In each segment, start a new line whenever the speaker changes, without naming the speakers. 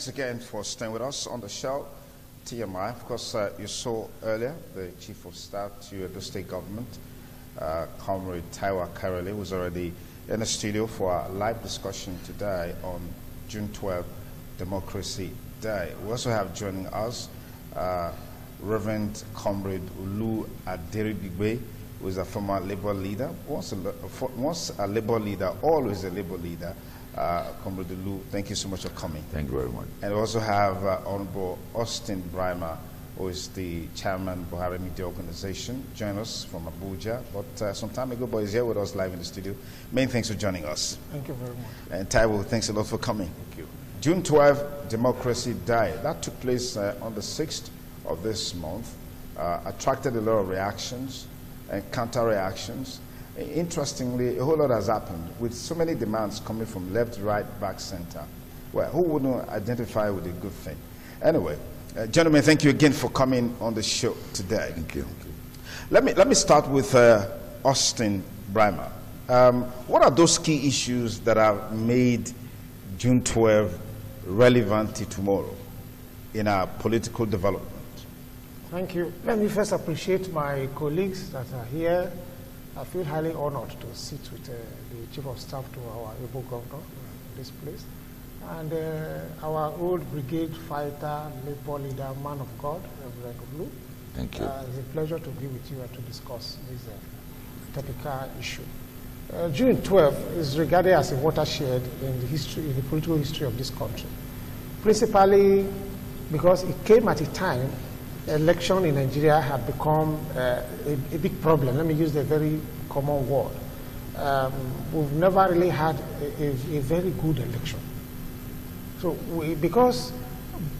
Thanks again for staying with us on the show. TMI, of course, you saw earlier the Chief of Staff to the state government, Comrade Taiwa Karele, was already in the studio for our live discussion today on June 12th, Democracy Day. We also have joining us Reverend Comrade Ulu Aderigbigbe, who is a former Labour leader. Once a Labour leader, always a Labour leader. Comrade Ulu, thank you so much for coming.
Thank you very much.
And we also have Honorable Austin Brima, who is the chairman of Buhari Media Organization, join us from Abuja, but some time ago, but he's here with us live in the studio. Many thanks for joining us.
Thank you very much.
And Taiwo, thanks a lot for coming.
Thank you.
June 12th, Democracy Day. That took place on the 6th of this month. Attracted a lot of reactions and counter-reactions. Interestingly, a whole lot has happened with so many demands coming from left, right, back, center. Well, who wouldn't identify with a good thing? Anyway, gentlemen, thank you again for coming on the show today.
Thank you.
Let me start with Austin Brima. What are those key issues that have made June 12 relevant to tomorrow in our political development?
Thank you. Let me first appreciate my colleagues that are here. I feel highly honored to sit with the Chief of Staff to our able governor in this place. And our old brigade fighter, Labour leader, man of God, Reverend Ulu.
Thank you.
It's a pleasure to be with you and to discuss this topical issue. June 12 is regarded as a watershed in the political history of this country. Principally because it came at a time election in Nigeria had become a big problem. Let me use the very common word. We've never really had a very good election. So because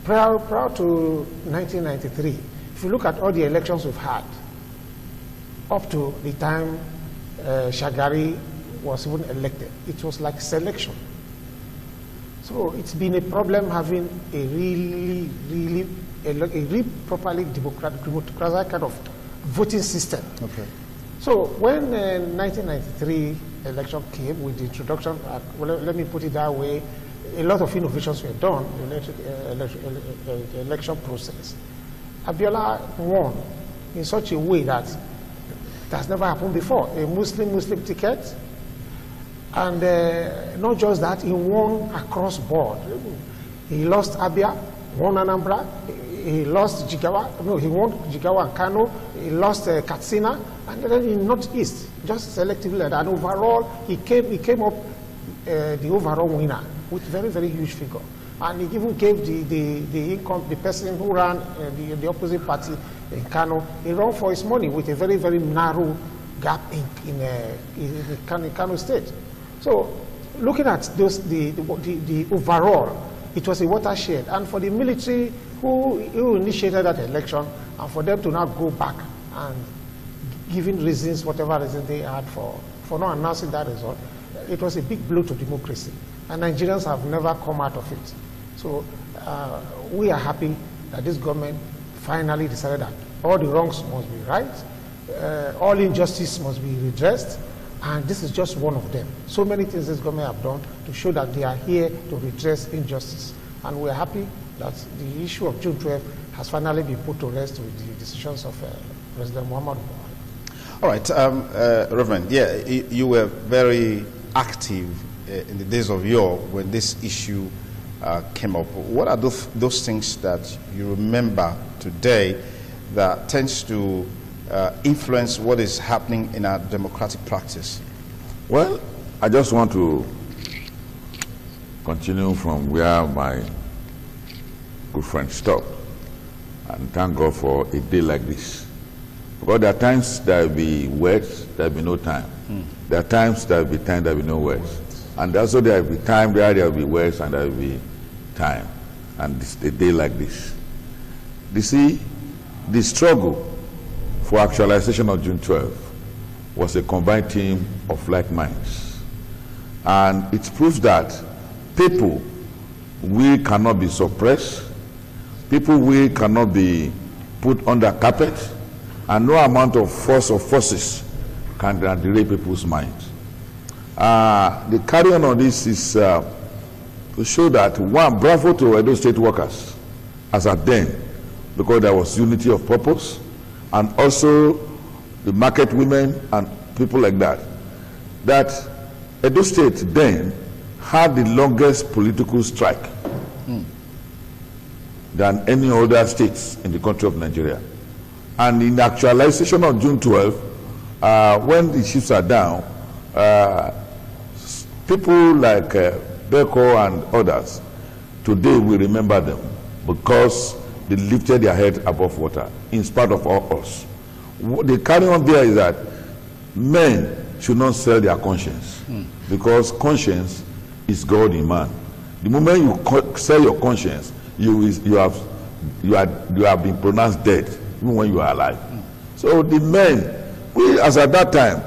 prior to 1993, if you look at all the elections we've had, up to the time Shagari was even elected, it was like selection. So it's been a problem having a really properly democratic kind of voting system. Okay. So when 1993 election came with the introduction, well, let me put it that way, a lot of innovations were done in the election process. Abiola won in such a way that has never happened before. A Muslim ticket, and not just that, he won across board. He lost Abia, won Anambra, he lost Jigawa, no, he won Jigawa and Kano, he lost Katsina, and then in Northeast, just selectively, and overall, he came up the overall winner with very, very huge figure. And he even gave the person who ran the opposite party in Kano, he ran for his money with a very, very narrow gap in Kano State. So, looking at the overall, it was a watershed. And for the military who initiated that election, and for them to now go back and giving reasons, whatever reason they had for not announcing that result, it was a big blow to democracy. And Nigerians have never come out of it. So we are happy that this government finally decided that all the wrongs must be right, all injustice must be redressed, and this is just one of them. So many things this government have done to show that they are here to redress injustice. And we are happy that the issue of June 12 has finally been put to rest with the decisions of President Muhammad Buhari.
All right, Reverend, yeah, you were very active in the days of yore when this issue came up. What are those things that you remember today that tends to influence what is happening in our democratic practice?
Well, I just want to continue from where my good friend stopped and thank God for a day like this. Because there are times there will be words, there will be no time. There are times there will be time, there will be no words. And also there will be time, there will be words, and there will be time. And a day like this. You see, the struggle for actualization of June 12 was a combined team of like minds. And it proves that people, we cannot be suppressed, people, we cannot be put under carpet, and no amount of force or forces can derail people's minds. The carry on this is to show that, one, bravo to Edo State workers as at then, because there was unity of purpose, and also the market women and people like that, that Edo State then had the longest political strike than any other states in the country of Nigeria. And in the actualization of June 12, when the ships are down, people like Beko and others, today we remember them because they lifted their head above water in spite of all us. The carry on there is that men should not sell their conscience, because conscience is God in man. The moment you sell your conscience, you have been pronounced dead even when you are alive. So the men, as at that time,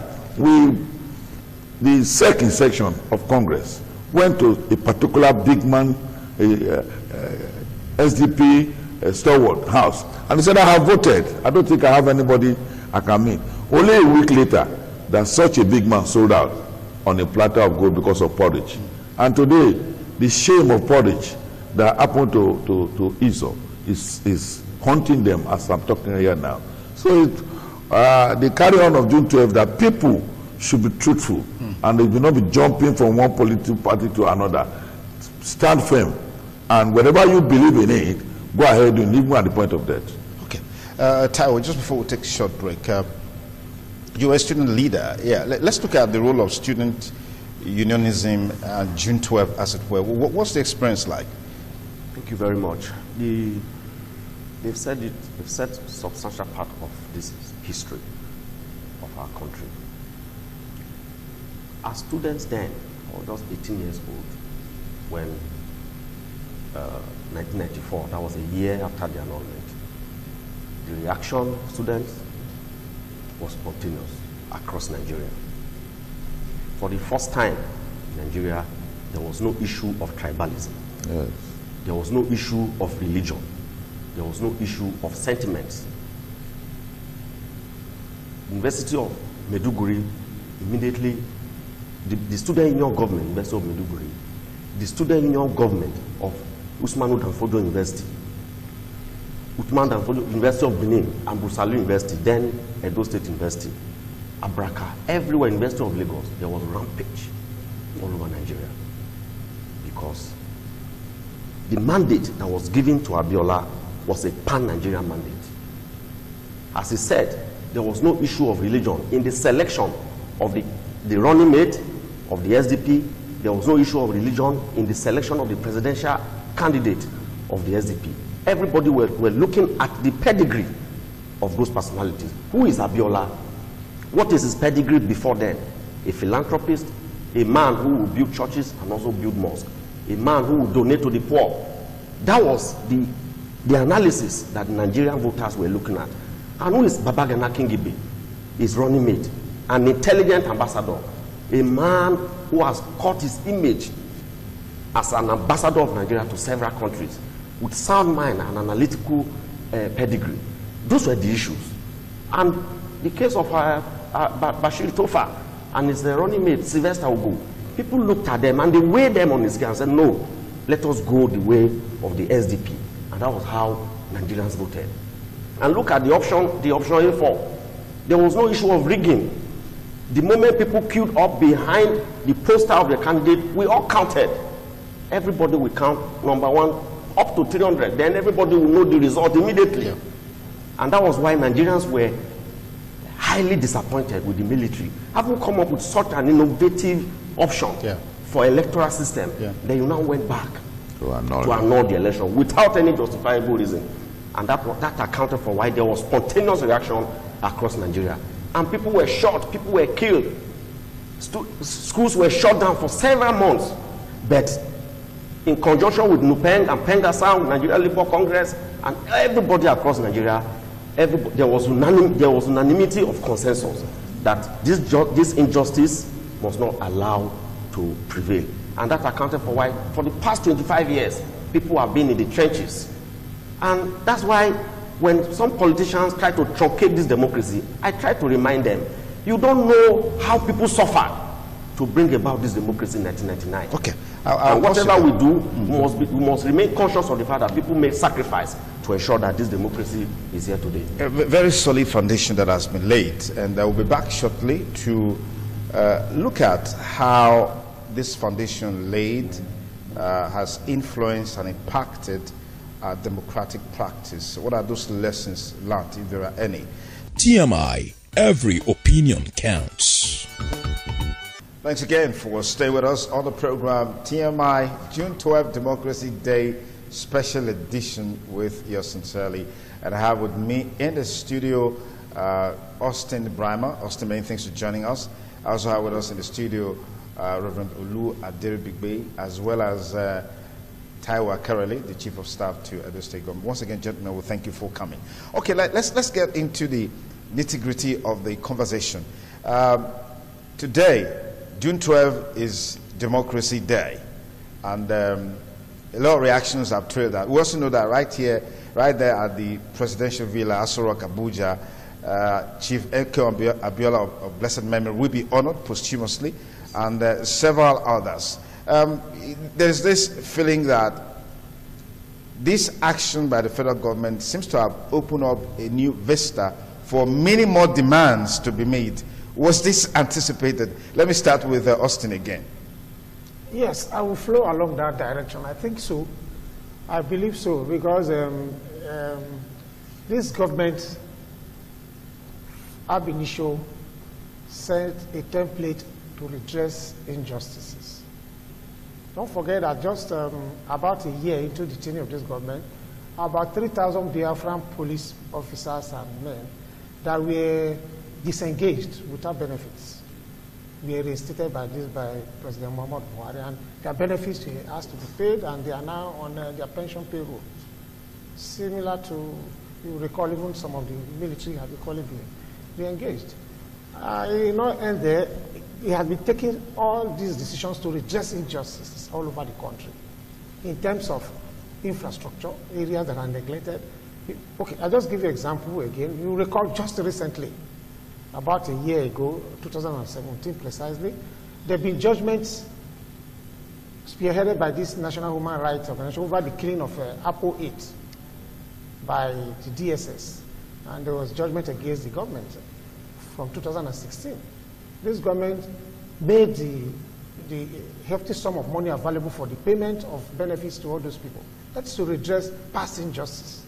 the second section of Congress went to a particular big man, SDP stalwart house, and he said, I have voted. I don't think I have anybody I can meet. Only a week later, that such a big man sold out on a platter of gold because of porridge. And today, the shame of porridge that happened to Esau is haunting them as I'm talking here now. So the carry on of June 12, that people should be truthful and they will not be jumping from one political party to another. Stand firm, and whenever you believe in it, go ahead and even at the point of death.
Okay. Taiwo, just before we take a short break, you are a student leader. Yeah, let's look at the role of student unionism and June 12, as it were. What's the experience like?
Thank you very much. They've said it. They've said a substantial part of this history of our country. As students then, or just 18 years old, when 1994, that was a year after the annulment, the reaction of students was spontaneous across Nigeria. For the first time in Nigeria, there was no issue of tribalism.
Yes.
There was no issue of religion. There was no issue of sentiments. University of Maiduguri immediately, the student union government, University of Maiduguri, the student union government of Usmanu Danfodio University, Usman Danfodio University of Benin, and Busalu University, then Edo State University, Abraka, everywhere, University of Lagos, there was rampage all over Nigeria. Because the mandate that was given to Abiola was a pan-Nigerian mandate. As he said, there was no issue of religion in the selection of the running mate of the SDP. There was no issue of religion in the selection of the presidential candidate of the SDP. Everybody were looking at the pedigree of those personalities. Who is Abiola? What is his pedigree before then? A philanthropist, a man who will build churches and also build mosques, a man who will donate to the poor. That was the analysis that Nigerian voters were looking at. And who is Babagana Kingibe? His running mate, an intelligent ambassador, a man who has caught his image as an ambassador of Nigeria to several countries with sound mind and analytical pedigree. Those were the issues. And the case of Bashir Tofa and his running mate, Sylvester Ogo, people looked at them and they weighed them on his scale and said, no, let us go the way of the SDP. And that was how Nigerians voted. And look at the option A4. There was no issue of rigging. The moment people queued up behind the poster of the candidate, we all counted. Everybody will count number one up to 300. Then everybody will know the result immediately. Yeah. And that was why Nigerians were highly disappointed with the military. Having come up with such an innovative option for electoral system, then you now went back to annul the election without any justifiable reason. And that accounted for why there was spontaneous reaction across Nigeria. And people were shot, people were killed. Schools were shut down for several months. But in conjunction with NUPENG and PENGASA, Nigeria Labour Congress, and everybody across Nigeria, there was unanimity of consensus that this injustice must not allow to prevail. And that accounted for why, for the past 25 years, people have been in the trenches. And that's why when some politicians try to truncate this democracy, I try to remind them, you don't know how people suffered to bring about this democracy in 1999.
Okay.
And whatever we do, we must remain conscious of the fact that people make sacrifice to ensure that this democracy is here today.
A very solid foundation that has been laid, and I will be back shortly to look at how this foundation laid has influenced and impacted democratic practice. What are those lessons learned, if there are any?
TMI, every opinion counts.
Thanks again for staying with us on the program TMI June 12th Democracy Day Special Edition with yours sincerely. And I have with me in the studio Austin Brimer. Austin, many thanks for joining us. I also have with us in the studio Reverend Olu Aderibigbe, as well as Taiwa Karali, the Chief of Staff to Edo State Government. Once again, gentlemen, we thank you for coming. Okay, let's get into the nitty-gritty of the conversation. Today, June 12th is Democracy Day, and a lot of reactions have trailed that. We also know that right there at the presidential villa, Aso Rock, Abuja, Chief Eko Abiola of blessed memory will be honored posthumously, and several others. There's this feeling that this action by the federal government seems to have opened up a new vista for many more demands to be made. Was this anticipated? Let me start with Austin again.
Yes, I will flow along that direction. I think so. I believe so, because this government ab initio set a template to redress injustices. Don't forget that just about a year into the tenure of this government, about 3,000 Biafran police officers and men that were disengaged without benefits were reinstated by President Muhammad Buhari, and their benefits were asked to be paid, and they are now on their pension payroll. Similar to, you recall, even some of the military have equally been engaged. And there, he has been taking all these decisions to redress injustices all over the country in terms of infrastructure, areas that are neglected. Okay, I'll just give you an example again. You recall just recently, about a year ago, 2017 precisely, there have been judgments spearheaded by this National Human Rights Organization over the killing of Apple 8 by the DSS. And there was judgment against the government from 2016. This government made the hefty sum of money available for the payment of benefits to all those people. That's to redress past injustice.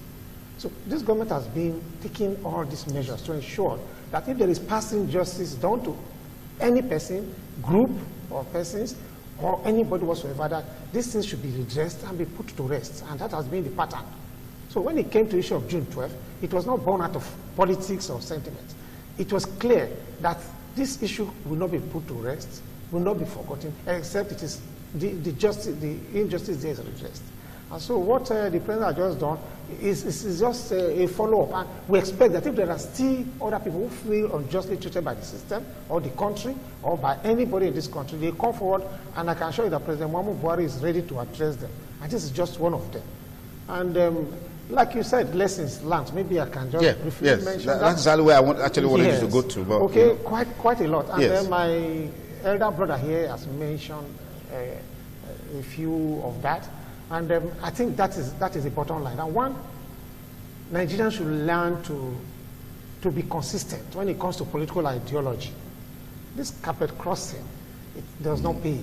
So this government has been taking all these measures to ensure that if there is past injustice done to any person, group, or persons, or anybody whatsoever, that these things should be redressed and be put to rest. And that has been the pattern. So when it came to the issue of June 12th, it was not born out of politics or sentiment. It was clear that this issue will not be put to rest, will not be forgotten, except it is the injustice there is redressed. And so what the president has just done is just a follow-up. And we expect that if there are still other people who feel unjustly treated by the system or the country or by anybody in this country, they come forward, and I can assure you that President Muhammad Buhari is ready to address them. And this is just one of them. And like you said, lessons learned. Maybe I can just briefly mention that. That's
exactly where I actually wanted you to go to. But,
okay, quite a lot. And then my elder brother here has mentioned a few of that. And I think that is the bottom line. And one, Nigerians should learn to be consistent when it comes to political ideology. This carpet crossing, it does not pay.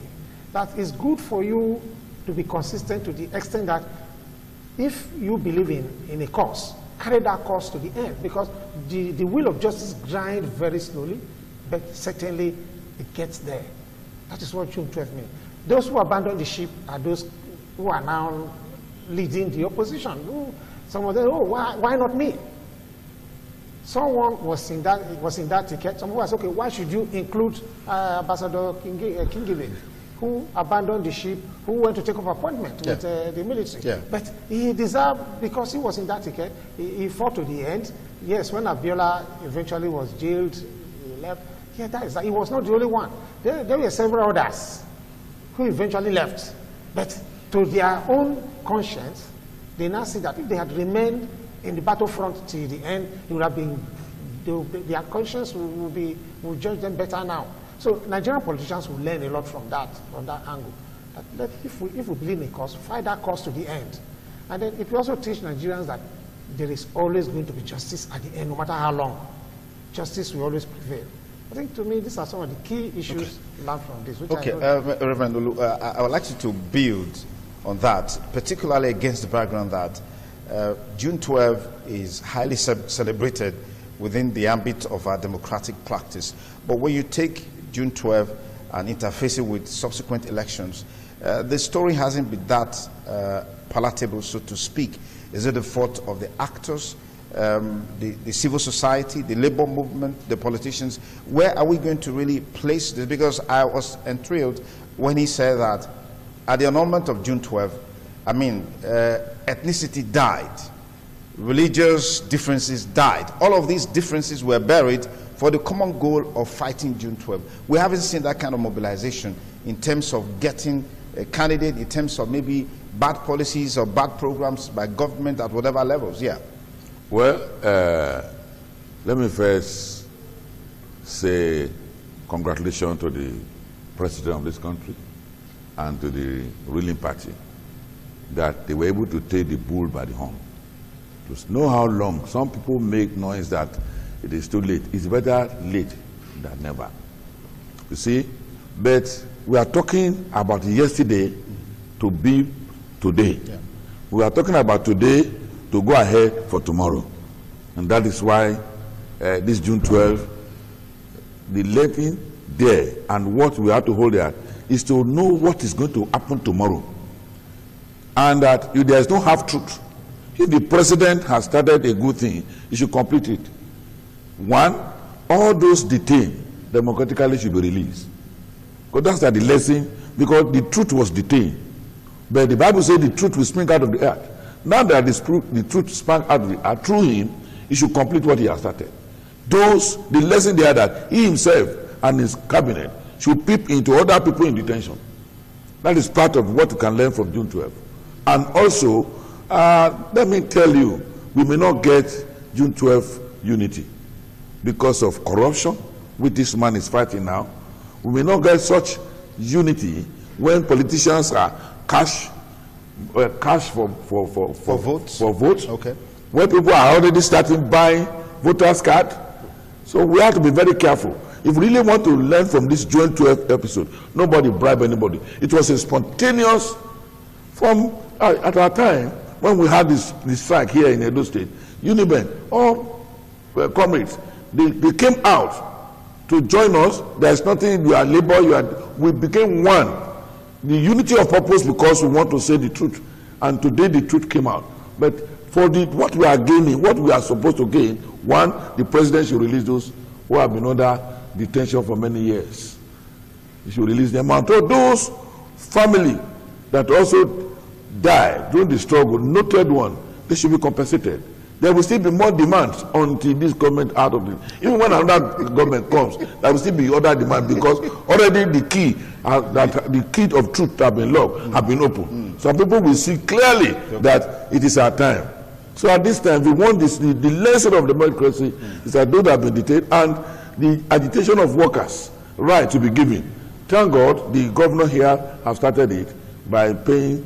That is good for you to be consistent to the extent that if you believe in a cause, carry that cause to the end, because the wheel of justice grinds very slowly, but certainly it gets there. That is what June 12 means. Those who abandon the ship are those who are now leading the opposition. Some of them, why not me? Someone was in that ticket. Someone was, okay, why should you include Ambassador Kingibe, who abandoned the ship, who went to take up appointment with the military?
Yeah.
But he deserved, because he was in that ticket, he fought to the end. Yes, when Abiola eventually was jailed, he left. Yeah, he was not the only one. There were several others who eventually left. But to their own conscience, they now see that if they had remained in the battlefront till the end, it would have been, their conscience would judge them better now. So Nigerian politicians will learn a lot from that angle. That if we believe in a cause, fight that cause to the end. And then it will also teach Nigerians that there is always going to be justice at the end, no matter how long. Justice will always prevail. I think, to me, these are some of the key issues learned from this.
Reverend Olu, I would like you to build on that, particularly against the background that June 12 is highly celebrated within the ambit of our democratic practice. But when you take June 12 and interface it with subsequent elections, the story hasn't been that palatable, so to speak. Is it the fault of the actors, the civil society, the labor movement, the politicians? Where are we going to really place this? Because I was enthralled when he said that at the annulment of June 12, I mean, ethnicity died, religious differences died. All of these differences were buried for the common goal of fighting June 12. We haven't seen that kind of mobilization in terms of getting a candidate, in terms of maybe bad policies or bad programs by government at whatever levels. Yeah.
Well, let me first say congratulations to the president of this country and to the ruling party that they were able to take the bull by the horn. To know how long. Some people make noise that it is too late. It's better late than never. You see? But we are talking about yesterday to be today. Yeah. We are talking about today to go ahead for tomorrow. And that is why this June 12, the letting there and what we have to hold there is to know what is going to happen tomorrow. And that if there is no half-truth, if the president has started a good thing, he should complete it. One, all those detained democratically should be released. Because that's the lesson, because the truth was detained. But the Bible says the truth will spring out of the earth. Now that the truth sprang out of the earth through him, he should complete what he has started. The lesson there that he himself and his cabinet should peep into other people in detention. That is part of what we can learn from June 12. And also, let me tell you, we may not get June 12 unity because of corruption, which this man is fighting now. We may not get such unity when politicians are cash for
votes.
Okay. When people are already starting buying voters' card. So we have to be very careful. If we really want to learn from this June 12 episode, nobody bribed anybody. It was a spontaneous from at our time when we had this strike here in Edo State. Uniben, all comrades, they came out to join us. There's nothing, you are labor, we became one. The unity of purpose because we want to say the truth. And today the truth came out. But for what we are gaining, what we are supposed to gain, one, the president should release those who have been under detention for many years. He should release them. And to those family that also died during the struggle, noted one, they should be compensated. There will still be more demands until this government out of it. Even when another government comes, there will still be other demands because already the key of truth have been locked, have been opened. So people will see clearly that it is our time. So at this time, we want this. The lesson of democracy is that those that have been detained and the agitation of workers' right to be given. Thank God, the governor here have started it by paying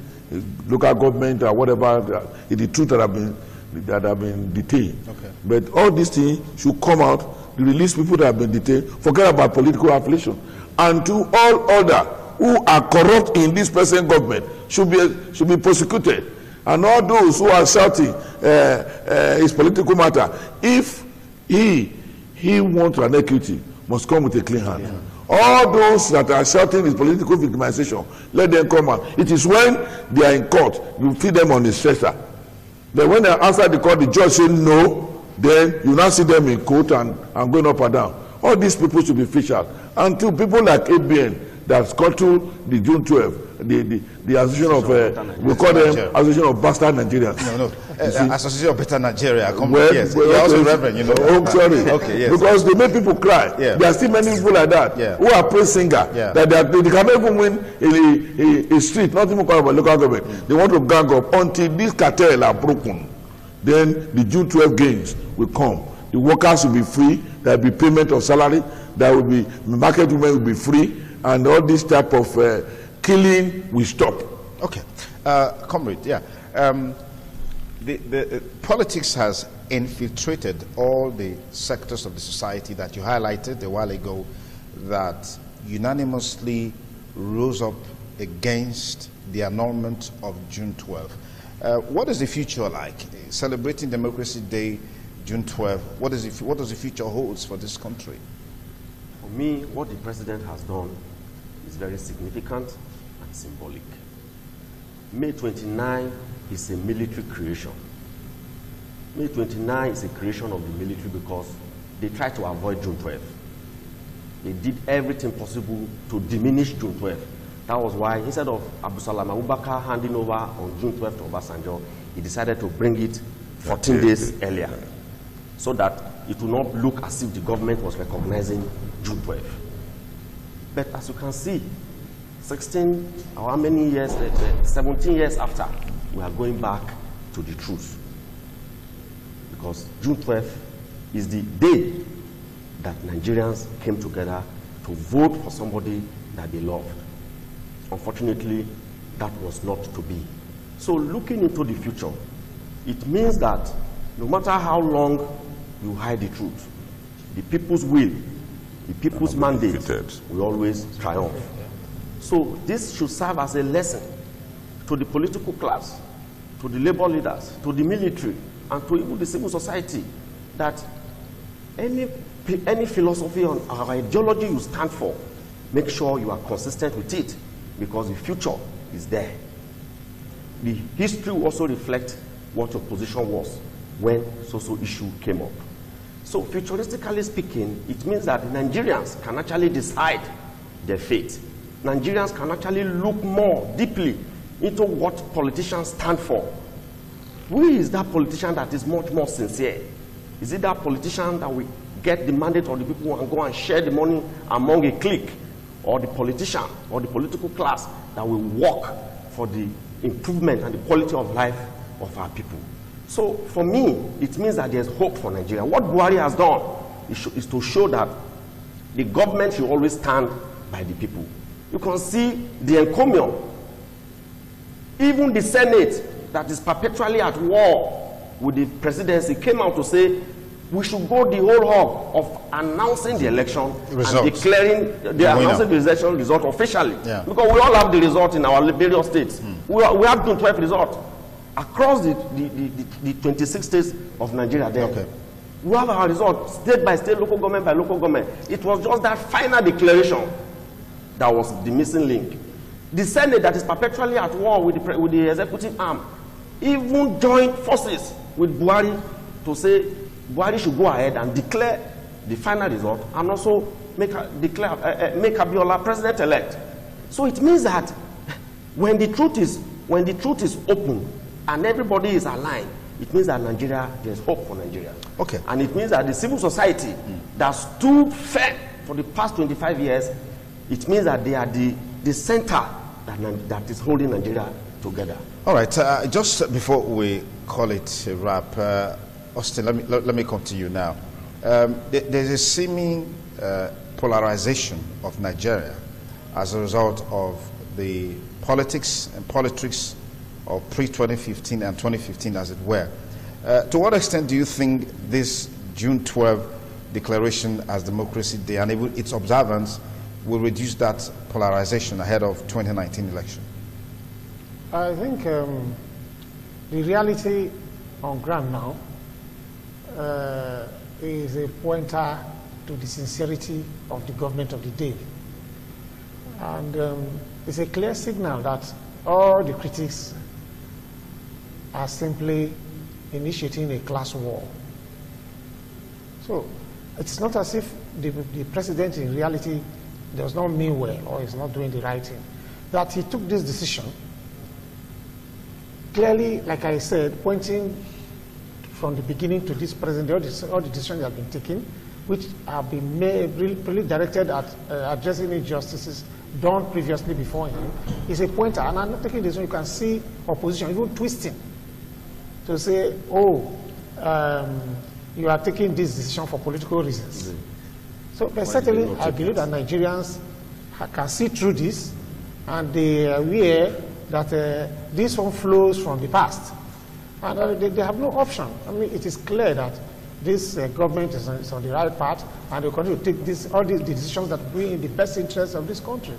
local government or whatever the truth that have been detained. Okay. But all these things should come out, release people that have been detained, forget about political affiliation. And to all others who are corrupt in this present government should be prosecuted. And all those who are shouting his political matter, if he wants an equity, must come with a clean hand. Yeah. All those that are shouting his political victimization, let them come out. It is when they are in court, you feed them on the stretcher. Then when they are outside the court, the judge says no, then you now see them in court and going up and down. All these people should be fished out. And to people like ABN that scuttle the June 12, the association of, we call them Association of Bastard Nigeria.
No. Association of Better Nigeria. Yes. You're also reverend, you know.
Oh, sorry.
Okay, yes.
Because they make people cry. Yeah. There are still many people like that who are praise singer that they cannot even win a street, not even call about local government. They want to gang up until this cartel are broken. Then the June 12 gains will come. The workers will be free. there will be payment of salary, there will be market women will be free, and all this type of killing will stop.
Okay, comrade, yeah. The politics has infiltrated all the sectors of the society that you highlighted a while ago that unanimously rose up against the annulment of June 12. What is the future like? Celebrating Democracy Day, June 12, what does the future holds for this country?
For me, what the president has done is very significant and symbolic. May 29 is a military creation. May 29 is a creation of the military because they tried to avoid June 12. They did everything possible to diminish June 12. That was why, instead of Abdulsalam Abubakar handing over on June 12 to Obasanjo, he decided to bring it 14 days earlier, so that it will not look as if the government was recognizing June 12. But as you can see, 16 or how many years, 17 years after, we are going back to the truth. Because June 12 is the day that Nigerians came together to vote for somebody that they loved. Unfortunately, that was not to be. So looking into the future, it means that no matter how long you hide the truth, the people's will, the people's mandate will always triumph. So this should serve as a lesson to the political class, to the labor leaders, to the military, and to even the civil society, that any philosophy or ideology you stand for, make sure you are consistent with it, because the future is there. The history will also reflect what your position was when social issue came up. So futuristically speaking, it means that Nigerians can actually decide their fate. Nigerians can actually look more deeply into what politicians stand for. Who is that politician that is much more sincere? Is it that politician that will get the mandate of the people and go and share the money among a clique? Or the politician or the political class that will work for the improvement and the quality of life of our people? So for me, it means that there's hope for Nigeria. What Buhari has done is to show that the government should always stand by the people. You can see the encomium. Even the Senate, that is perpetually at war with the presidency, came out to say we should go the whole hog of announcing the election and declaring announcing the election result officially. Yeah. Because we all have the result in our various states. We have June 12 result across the 26 states of Nigeria then. Okay. We have our result state by state, local government by local government. It was just that final declaration that was the missing link. The Senate, that is perpetually at war with the executive arm, even joined forces with Buhari to say Buhari should go ahead and declare the final result and also make Abiola president-elect. So it means that when the truth is open and everybody is aligned, it means that Nigeria, there's hope for Nigeria.
Okay.
And it means that the civil society that stood firm for the past 25 years, it means that they are the center that is holding Nigeria together.
All right. Just before we call it a wrap, Austin, let me come to you now. There's a seeming polarization of Nigeria as a result of the politics and politics of pre-2015 and 2015, as it were. To what extent do you think this June 12 declaration as Democracy Day and its observance will reduce that polarization ahead of 2019 election?
I think the reality on ground now is a pointer to the sincerity of the government of the day. And it's a clear signal that all the critics are simply initiating a class war. So it's not as if the president in reality does not mean well or is not doing the right thing. That he took this decision, clearly, like I said, pointing from the beginning to this president, all the decisions that have been taken, which have been really directed at addressing injustices done previously before him, is a pointer. And I'm not taking this one. You can see opposition even twisting to say, oh, you are taking this decision for political reasons. So, but certainly, I believe that Nigerians can see through this, and they are aware that this one flows from the past. And they have no option. I mean, it is clear that this government is on the right path, and they continue to take all these decisions that bring in the best interests of this country,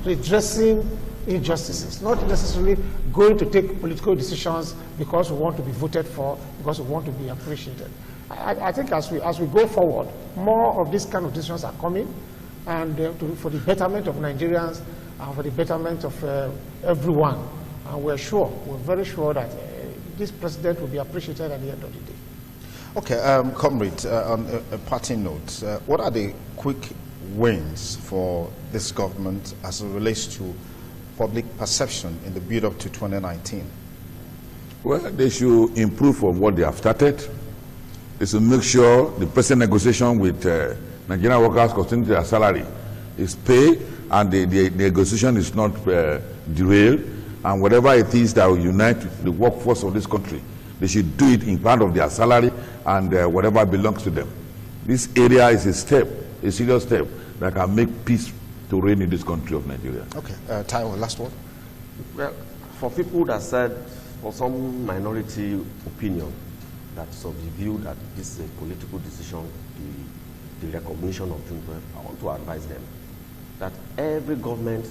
redressing injustices, not necessarily going to take political decisions because we want to be voted for, because we want to be appreciated. I think as we go forward, more of these kind of decisions are coming, and for the betterment of Nigerians and for the betterment of everyone. And we're very sure that this president will be appreciated at the end of the day.
Okay, comrade, on a parting note, what are the quick wins for this government as it relates to public perception in the build-up to 2019?
Well, they should improve on what they have started. They should make sure the present negotiation with Nigerian workers concerning their salary is paid, and the negotiation is not derailed, and whatever it is that will unite the workforce of this country, they should do it in part of their salary and whatever belongs to them. This area is a serious step that can make peace to reign in this country of Nigeria. Okay,
Taiwo, last word.
Well, for people that said, for some minority opinion, that's of the view that this is a political decision, the recognition of June 12, I want to advise them that every government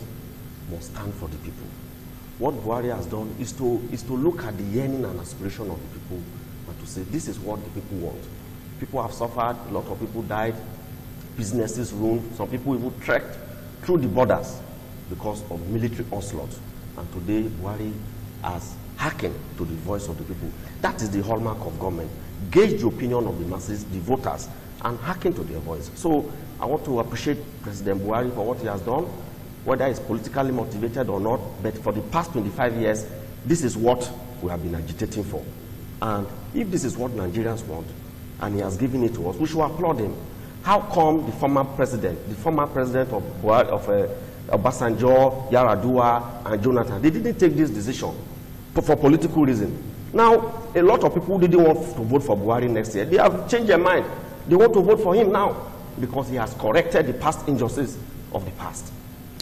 must stand for the people. What Buhari has done is to look at the yearning and aspiration of the people and to say, this is what the people want. People have suffered, a lot of people died, businesses ruined, some people even trekked through the borders because of military onslaught. And today, Buhari has hearkened to the voice of the people. That is the hallmark of government. Gauge the opinion of the masses, the voters, and hearken to their voice. So I want to appreciate President Buhari for what he has done, whether it's politically motivated or not, but for the past 25 years, this is what we have been agitating for. And if this is what Nigerians want, and he has given it to us, we should applaud him. How come the former president of Obasanjo, Yar'Adua, and Jonathan, they didn't take this decision for political reason? Now, a lot of people didn't want to vote for Buhari next year. They have changed their mind. They want to vote for him now because he has corrected the past injustices of the past.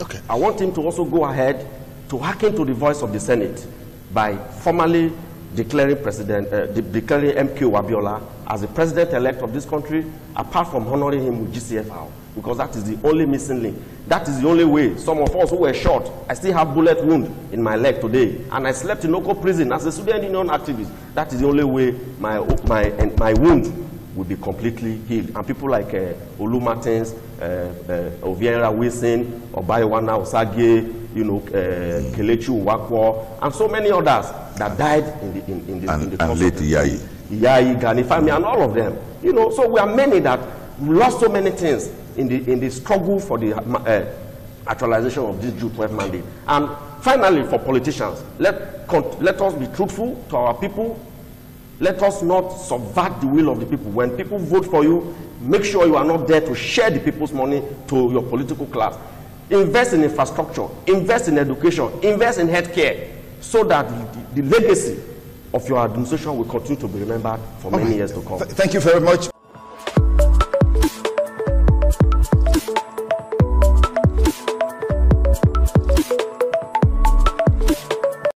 Okay.
I want him to also go ahead to hearken to the voice of the Senate by formally declaring declaring MK Abiola as the president-elect of this country, apart from honoring him with GCFR, because that is the only missing link. That is the only way. Some of us who were shot, I still have bullet wound in my leg today, and I slept in local prison as a student union activist. That is the only way my wound will be completely healed. And people like Olu Martins, Oviera Wilson, Obayiwana Osage, Kelechi Uwakwo, and so many others that died in the
and late
Iyayi, Gani Fami, and all of them. So we are many that lost so many things in the struggle for the actualization of this June 12 mandate. And finally, for politicians, let us be truthful to our people. Let us not subvert the will of the people. When people vote for you, make sure you are not there to share the people's money to your political class. Invest in infrastructure, invest in education, invest in healthcare, so that the legacy of your administration will continue to be remembered for many years to come.
Thank you very much.